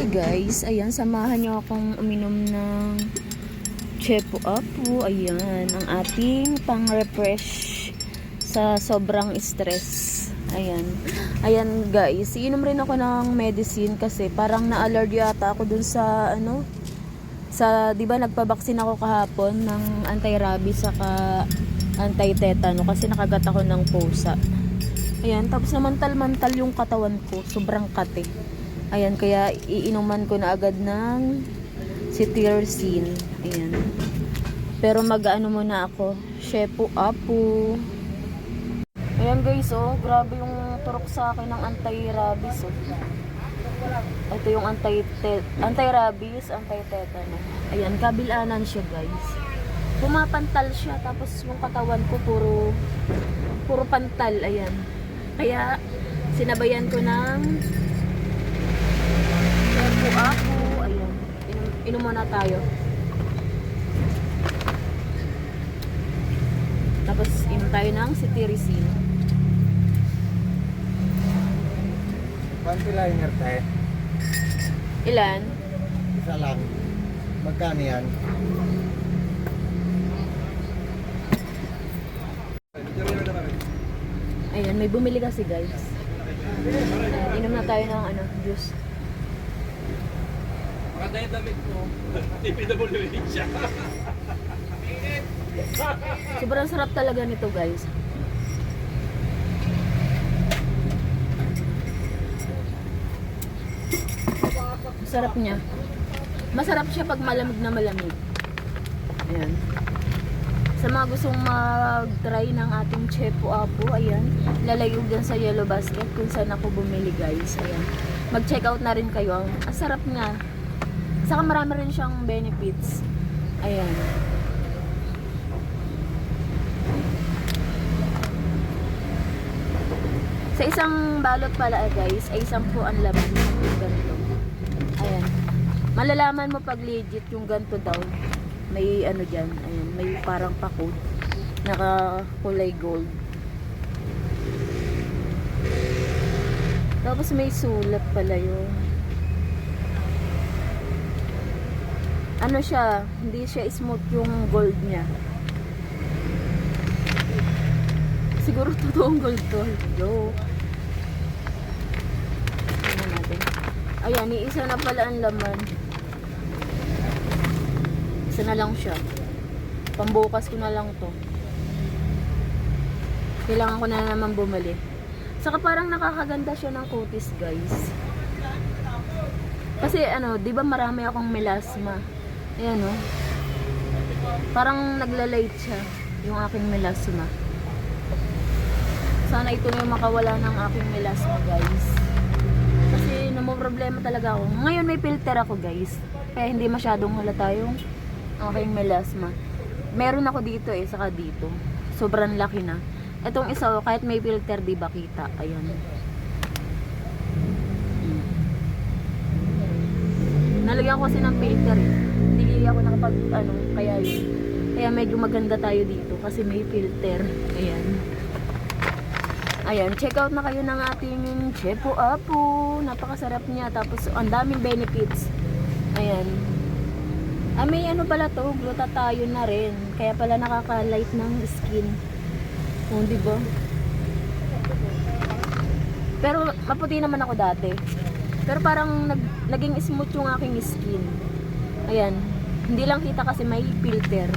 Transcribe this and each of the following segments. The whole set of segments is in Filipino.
guys, ayan, samahan nyo akong uminom ng Chepo Apo. Ayan, ang ating pang-refresh sa sobrang stress. Ayan. Ayan guys, iinom rin ako ng medicine kasi parang na-allergy yata ako dun sa di ba nagpabaksin ako kahapon ng anti-rabies saka anti-tetano kasi nakagat ako ng pusa. Ayan, tapos namantal-mantal yung katawan ko, sobrang kate. Ayan, kaya iinuman ko na agad ng cetirizine. Ayan. Pero mag-ano muna ako, Chepo Apo. Ayan guys, oh, grabe yung turok sa akin ng anti-rabies, oh. Ito yung anti-rabies, anti-tetano. Ayan, kabilanan siya guys. Pumapantal siya, tapos yung katawan ko puro pantal, ayan. Kaya sinabayan ko ng Chepo Apo. Ayan, inom muna tayo. Tapos inom tayo ng cetirizine. Panty liner tayo. Ilan? Isa lang. Magkano yan? Ayan, may bumili kasi guys. Ayan, inom na tayo ng juice. Maganda yung damit mo. TPWH siya. Sobrang sarap talaga nito guys. Sarap niya. Masarap siya pag malamig na malamig. Ayan. Sa mga gustong mag-try ng ating Chepo Apo, ayan, lalayo dyan sa Yellow Basket kung saan ako bumili guys. Ayan. Mag-check out na rin kayo. Ang sarap niya. Saka marami rin siyang benefits. Ayan. Sa isang balot pala guys, ay 10 ang laman yung ganito. Ayan. Malalaman mo pag legit yung ganito daw. May ano dyan, ayan, may parang pa-code. Naka kulay gold. Tapos may sulat pala yun. Ano siya, hindi siya smooth yung gold niya. Siguro totoong gold to. Joke. Tingnan natin. Ayan, iisa na pala ang laman. Isa na lang siya. Pambukas ko na lang to. Kailangan ko na naman bumali. Saka parang nakakaganda siya ng kutis guys. Kasi di ba marami akong melasma. Ayan o. Parang nagla-light siya yung aking melasma. Sana ito na yung makawala ng aking melasma guys. Kasi problema talaga ako. Ngayon may filter ako guys. Kaya hindi masyadong halata yung aking melasma. Meron ako dito saka dito. Sobrang laki na. Itong isa, kahit may filter, di ba kita? Ayan. Nalagyan ko kasi ng filter Hindi ako nakapag, kaya yun. Kaya medyo maganda tayo dito kasi may filter. Ayan. Ayan, check out na kayo ng ating Chepo Apo. Napakasarap niya. Tapos, ang daming benefits. Ayan. May pala to, glutathione na rin. Kaya pala nakaka-light ng skin. Di ba? Pero maputi naman ako dati. Pero parang naging smooth yung aking skin. Ayan. Hindi lang kita kasi may filter.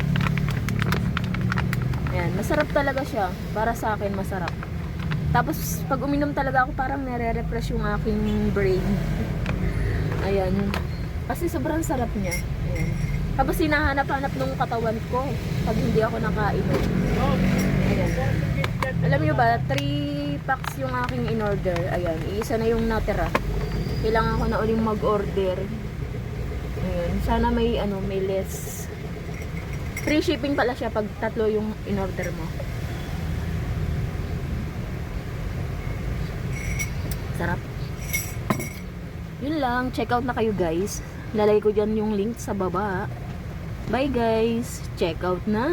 Ayan, masarap talaga siya. Para sa akin masarap. Tapos pag uminom talaga ako parang nare-refresh yung aking brain. Ayan. Kasi sobrang sarap niya. Ayan. Tapos hinahanap-hanap nung katawan ko pag hindi ako nakainom. Ayan. Alam niyo ba, 3 packs yung aking in-order. Ayan, iisa na yung natira. Kailangan ko na uling mag-order. Ayan, sana may less. Free shipping pala siya pag 3 yung in-order mo. Sarap. Yun lang, check out na kayo guys. Lalagay ko dyan yung link sa baba. Bye guys, check out na.